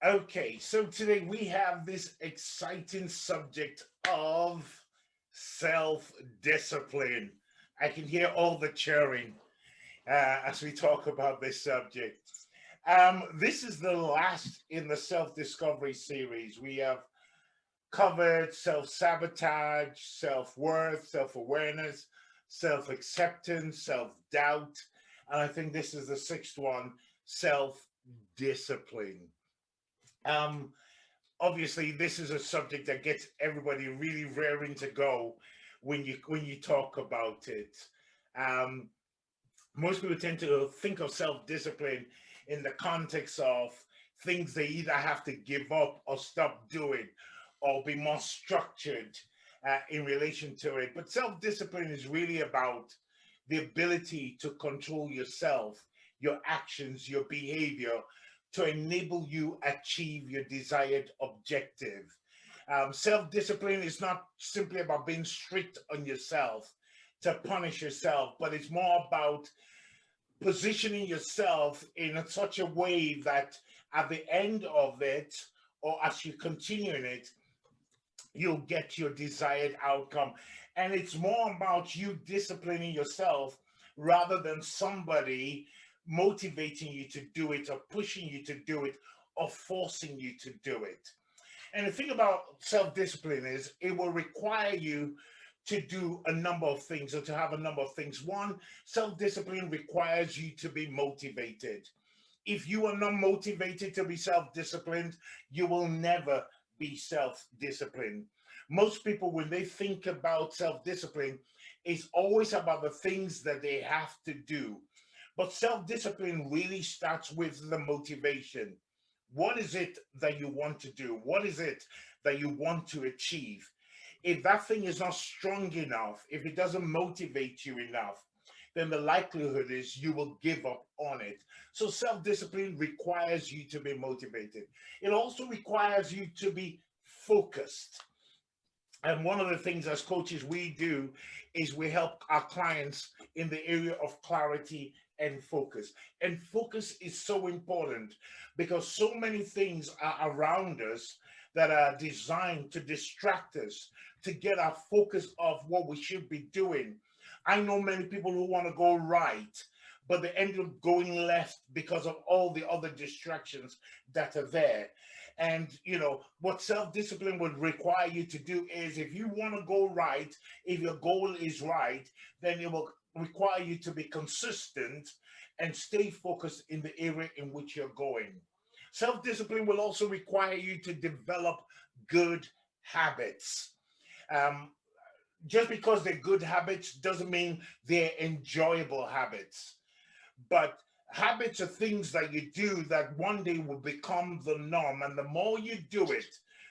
Okay, so today we have this exciting subject of self discipline. I can hear all the cheering as we talk about this subject. This is the last in the self discovery series. We have covered self sabotage, self worth, self awareness, self acceptance, self doubt. And I think this is the sixth one, self discipline. Um, Obviously this is a subject that gets everybody really raring to go when you talk about it. um, Most people tend to think of self-discipline in the context of things they either have to give up or stop doing or be more structured in relation to it. But self-discipline is really about the ability to control yourself, your actions, your behavior, to enable you achieve your desired objective. Self-discipline is not simply about being strict on yourself to punish yourself, but it's more about positioning yourself in such a way that at the end of it, or as you continue in it, you'll get your desired outcome. And it's more about you disciplining yourself rather than somebody motivating you to do it or pushing you to do it or forcing you to do it. And the thing about self discipline is it will require you to do a number of things or to have a number of things. One, self discipline requires you to be motivated. If you are not motivated to be self disciplined, you will never be self disciplined. Most people, when they think about self discipline, it's always about the things that they have to do. But self discipline really starts with the motivation. What is it that you want to do? What is it that you want to achieve? If that thing is not strong enough, if it doesn't motivate you enough, then the likelihood is you will give up on it. So self discipline requires you to be motivated. It also requires you to be focused. And one of the things as coaches we do is we help our clients in the area of clarity and focus. And focus is so important because so many things are around us that are designed to distract us, to get our focus off what we should be doing. I know many people who want to go right, but they end up going left because of all the other distractions that are there. And what self-discipline would require you to do is, if you want to go right, if your goal is right, then it will require you to be consistent and stay focused in the area in which you're going. Self-discipline will also require you to develop good habits. um, just because they're good habits doesn't mean they're enjoyable habits. But habits are things that you do that one day will become the norm. And the more you do it,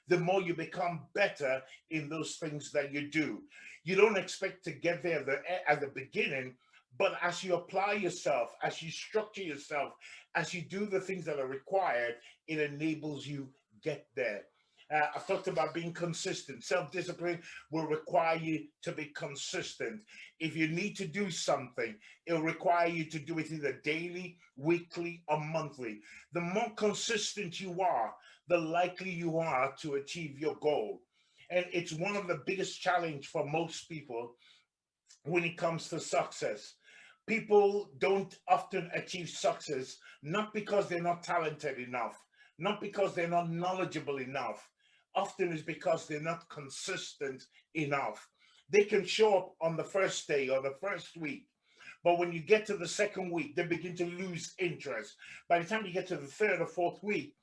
the more you become better in those things that you do. You don't expect to get there at the beginning, but as you apply yourself, as you structure yourself, as you do the things that are required, it enables you get there. I've talked about being consistent. Self discipline will require you to be consistent. If you need to do something, it'll require you to do it either daily, weekly, or monthly. The more consistent you are, the likely you are to achieve your goal. And it's one of the biggest challenge for most people when it comes to success. People don't often achieve success not because they're not talented enough, not because they're not knowledgeable enough. Often it's because they're not consistent enough. They can show up on the first day or the first week, but when you get to the second week, they begin to lose interest. By the time you get to the third or fourth week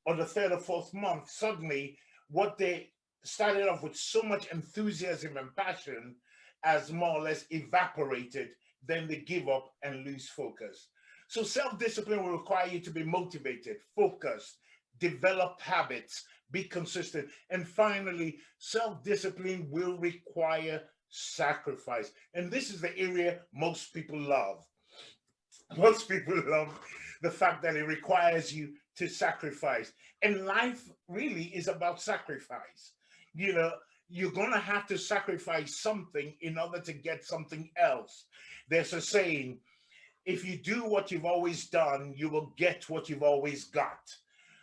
or the third or fourth month, suddenly what they started off with so much enthusiasm and passion has more or less evaporated. Then they give up and lose focus. So self discipline will require you to be motivated, focused, develop habits, be consistent. And finally, self discipline will require sacrifice. And this is the area most people love. Most people love the fact that it requires you to sacrifice. And life really is about sacrifice. You know, you're going to have to sacrifice something in order to get something else. There's a saying, if you do what you've always done, you will get what you've always got.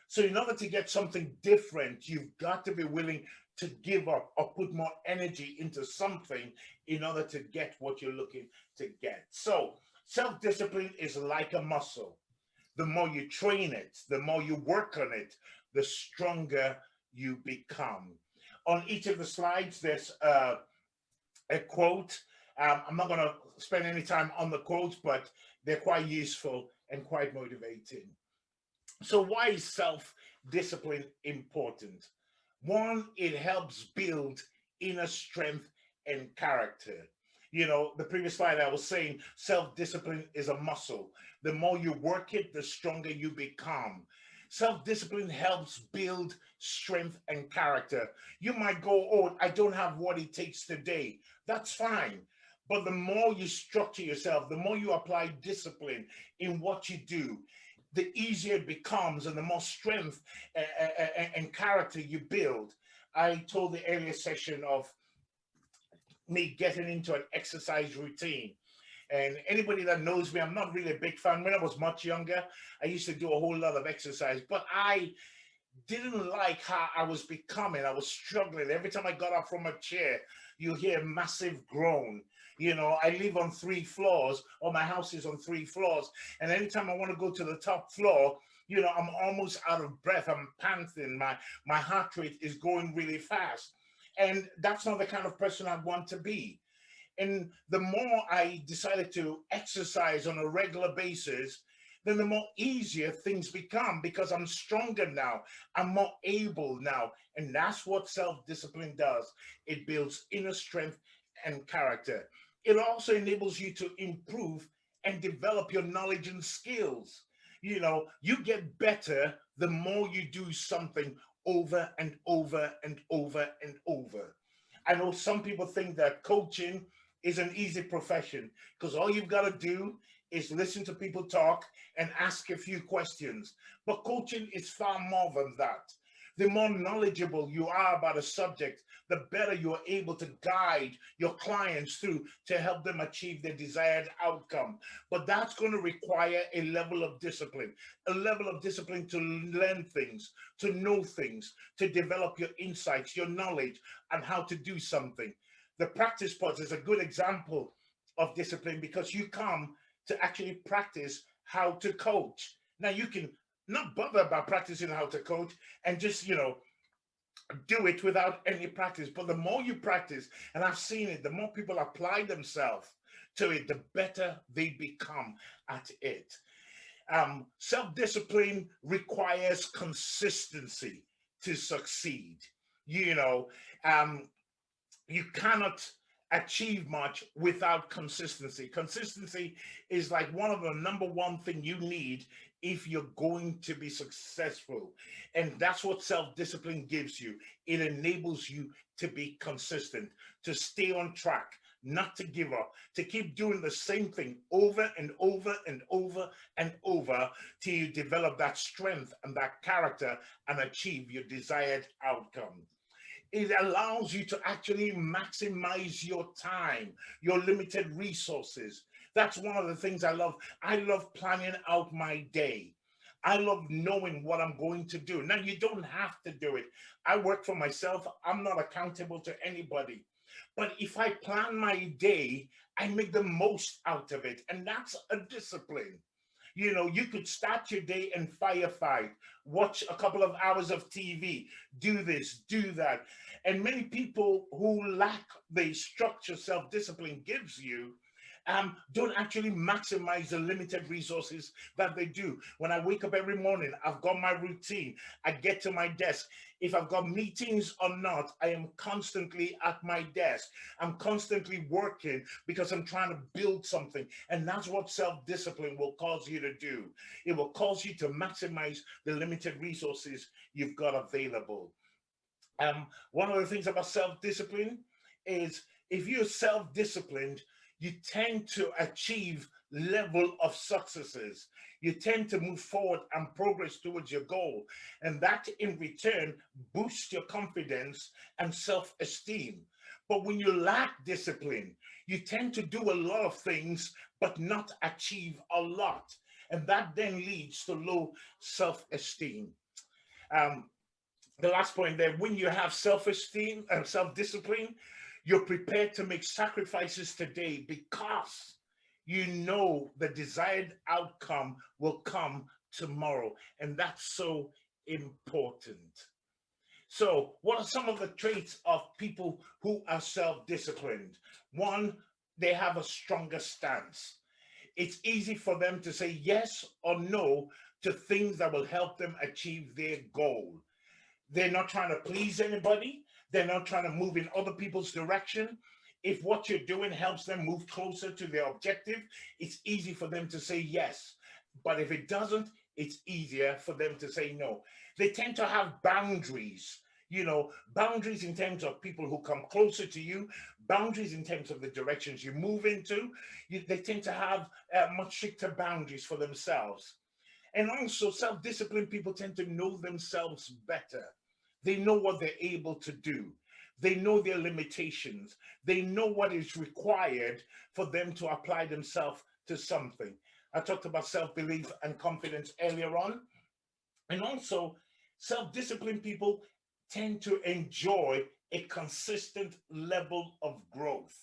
So in order to get something different, you've got to be willing to give up or put more energy into something in order to get what you're looking to get. So self-discipline is like a muscle. The more you train it, the more you work on it, the stronger you become. On each of the slides, there's a quote. I'm not going to spend any time on the quotes, but they're quite useful and quite motivating. So, why is self discipline important? One, it helps build inner strength and character. You know, the previous slide I was saying self discipline is a muscle. The more you work it, the stronger you become. Self discipline helps build strength and character. You might go, oh, I don't have what it takes today. That's fine. But the more you structure yourself, the more you apply discipline in what you do, the easier it becomes and the more strength and character you build. I told the earlier session of me getting into an exercise routine. And anybody that knows me, I'm not really a big fan. When I was much younger, I used to do a whole lot of exercise, but I didn't like how I was becoming. I was struggling. Every time I got up from a chair, you hear a massive groan. You know, I live on 3 floors, or my house is on 3 floors. And anytime I want to go to the top floor, you know, I'm almost out of breath. I'm panting. My heart rate is going really fast. And that's not the kind of person I want to be. And the more I decided to exercise on a regular basis, then the more easier things become because I'm stronger now. I'm more able now. And that's what self discipline does. It builds inner strength and character. It also enables you to improve and develop your knowledge and skills. You know, you get better the more you do something over and over and over and over. I know some people think that coaching is an easy profession because all you've got to do is listen to people talk and ask a few questions. But coaching is far more than that. The more knowledgeable you are about a subject, the better you're able to guide your clients through to help them achieve their desired outcome. But that's going to require a level of discipline to learn things, to know things, to develop your insights, your knowledge, and how to do something. The practice pods is a good example of discipline because you come to actually practice how to coach. Now you can not bother about practicing how to coach and just, you know, do it without any practice. But the more you practice, and I've seen it, the more people apply themselves to it, the better they become at it. Self-discipline requires consistency to succeed. You know, um, you cannot achieve much without consistency. Consistency is like one of the number one thing you need if you're going to be successful. And that's what self-discipline gives you. It enables you to be consistent, to stay on track, not to give up, to keep doing the same thing over and over and over and over till you develop that strength and that character and achieve your desired outcome. It allows you to actually maximize your time, your limited resources. That's one of the things I love. I love planning out my day. I love knowing what I'm going to do. Now, you don't have to do it. I work for myself. I'm not accountable to anybody. But if I plan my day, I make the most out of it. And that's a discipline. You know, you could start your day and firefight, watch a couple of hours of TV, do this, do that. And many people who lack the structure self discipline gives you don't actually maximize the limited resources that they do. When I wake up every morning, I've got my routine. I get to my desk. If I've got meetings or not, I am constantly at my desk. I'm constantly working because I'm trying to build something. And that's what self discipline will cause you to do. It will cause you to maximize the limited resources you've got available. One of the things about self discipline is if you're self disciplined, you tend to achieve level of successes. You tend to move forward and progress towards your goal. And that in return boosts your confidence and self esteem. But when you lack discipline, you tend to do a lot of things, but not achieve a lot. And that then leads to low self esteem. Um, the last point there, when you have self-esteem and self-discipline, you're prepared to make sacrifices today because you know the desired outcome will come tomorrow. And that's so important. So, what are some of the traits of people who are self-disciplined? One, they have a stronger stance. It's easy for them to say yes or no to things that will help them achieve their goal. They're not trying to please anybody. They're not trying to move in other people's direction. If what you're doing helps them move closer to their objective, it's easy for them to say yes. But if it doesn't, it's easier for them to say no. They tend to have boundaries, boundaries in terms of people who come closer to you, boundaries in terms of the directions you move into. They tend to have much stricter boundaries for themselves. And also, self disciplined people tend to know themselves better. They know what they're able to do, they know their limitations, they know what is required for them to apply themselves to something. I talked about self belief and confidence earlier on. And also, self disciplined people tend to enjoy a consistent level of growth.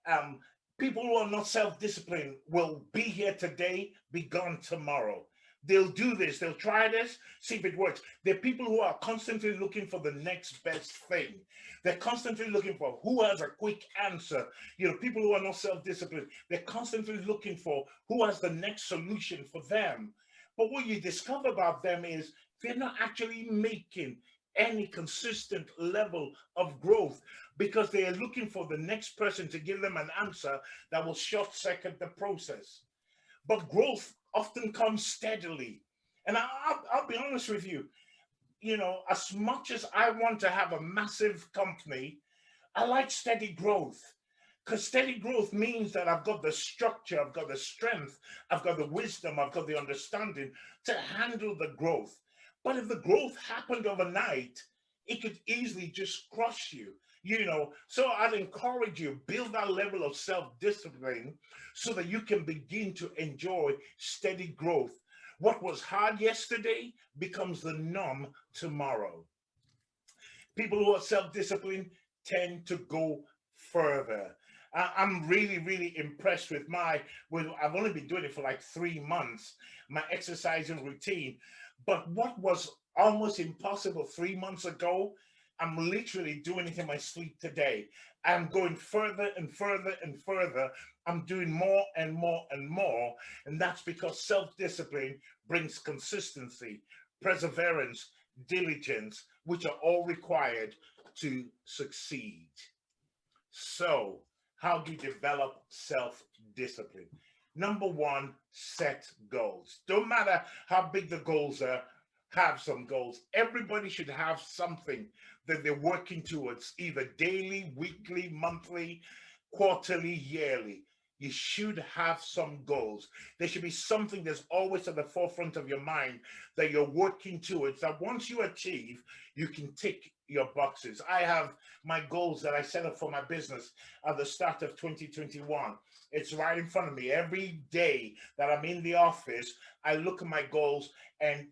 Um, People who are not self-disciplined will be here today, be gone tomorrow. They'll do this, they'll try this, see if it works. They're people who are constantly looking for the next best thing. They're constantly looking for who has a quick answer. People who are not self-disciplined, they're constantly looking for who has the next solution for them. But what you discover about them is they're not actually making any consistent level of growth because they are looking for the next person to give them an answer that will short circuit the process. But growth often comes steadily. And I'll be honest with you, as much as I want to have a massive company, I like steady growth. Because steady growth means that I've got the structure, I've got the strength, I've got the wisdom, I've got the understanding to handle the growth. But if the growth happened overnight, it could easily just crush you. So I'd encourage you, build that level of self-discipline so that you can begin to enjoy steady growth. What was hard yesterday becomes the norm tomorrow. People who are self-disciplined tend to go further. I'm really, really impressed with I've only been doing it for like 3 months, my exercising routine. But what was almost impossible 3 months ago, I'm literally doing it in my sleep today. I'm going further and further and further. I'm doing more and more and more. And that's because self discipline brings consistency, perseverance, diligence, which are all required to succeed. So, how do you develop self discipline? Number one, set goals. Don't matter how big the goals are, have some goals. Everybody should have something that they're working towards, either daily, weekly, monthly, quarterly, yearly. You should have some goals. There should be something that's always at the forefront of your mind that you're working towards, that once you achieve, you can tick your boxes. I have my goals that I set up for my business at the start of 2021. It's right in front of me. Every day that I'm in the office, I look at my goals, and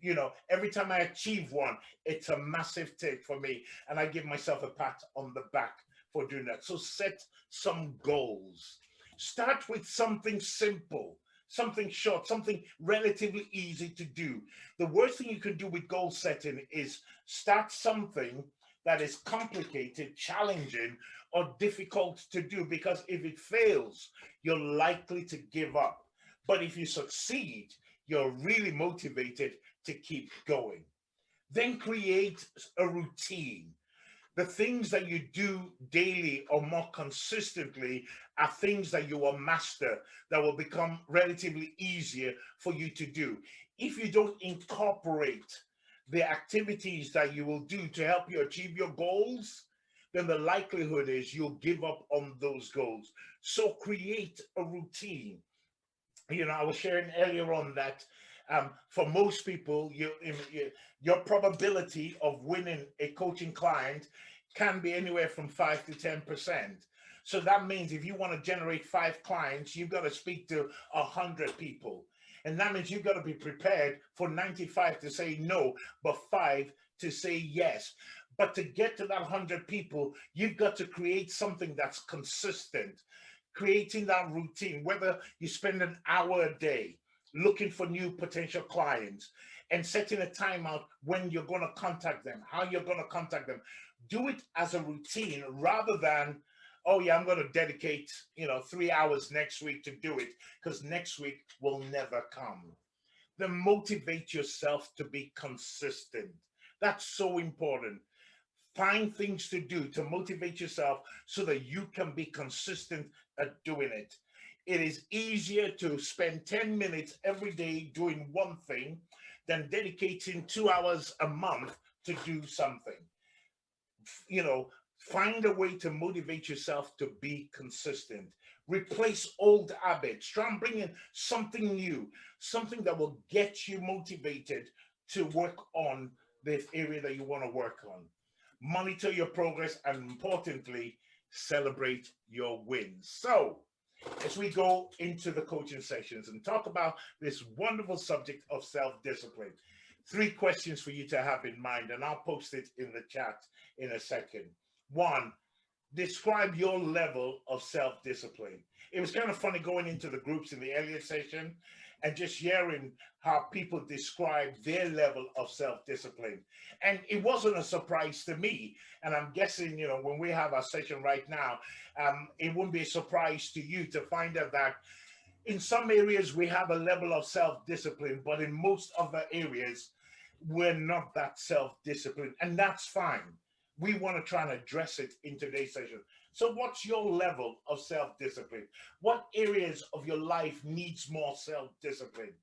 every time I achieve one, it's a massive tick for me. And I give myself a pat on the back for doing that. So set some goals. Start with something simple, something short, something relatively easy to do. The worst thing you can do with goal setting is start something that is complicated, challenging, or difficult to do, because if it fails, you're likely to give up. But if you succeed, you're really motivated to keep going. Then create a routine. The things that you do daily or more consistently are things that you will master, that will become relatively easier for you to do. If you don't incorporate the activities that you will do to help you achieve your goals, then the likelihood is you'll give up on those goals. So create a routine. I was sharing earlier on that for most people, your probability of winning a coaching client can be anywhere from 5 to 10%. So that means if you want to generate 5 clients, you've got to speak to 100 people. And that means you've got to be prepared for 95 to say no, but 5 to say yes. But to get to that 100 people, you've got to create something that's consistent, creating that routine, whether you spend an hour a day looking for new potential clients and setting a time out when you're going to contact them, how you're going to contact them. Do it as a routine rather than, oh yeah, I'm going to dedicate 3 hours next week to do it, because next week will never come. Then motivate yourself to be consistent. That's so important. Find things to do to motivate yourself so that you can be consistent at doing it. It is easier to spend 10 minutes every day doing one thing than dedicating 2 hours a month to do something. You know, find a way to motivate yourself to be consistent. Replace old habits. Try and bring in something new, something that will get you motivated to work on the area that you want to work on. Monitor your progress, and importantly, celebrate your wins. So, as we go into the coaching sessions and talk about this wonderful subject of self discipline, 3 questions for you to have in mind, and I'll post it in the chat in a second. One, describe your level of self discipline. It was kind of funny going into the groups in the earlier session and just hearing how people describe their level of self discipline. And it wasn't a surprise to me. And I'm guessing, when we have our session right now, it wouldn't be a surprise to you to find out that in some areas we have a level of self discipline, but in most other areas, we're not that self disciplined. And that's fine. We want to try and address it in today's session. So, what's your level of self discipline? What areas of your life needs more self discipline?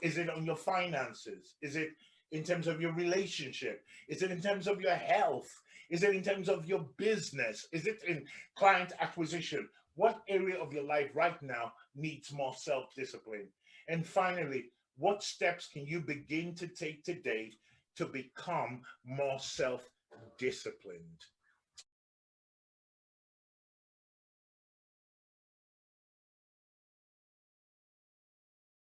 Is it on your finances? Is it in terms of your relationship? Is it in terms of your health? Is it in terms of your business? Is it in client acquisition? What area of your life right now needs more self discipline? And finally, what steps can you begin to take today to become more self disciplined?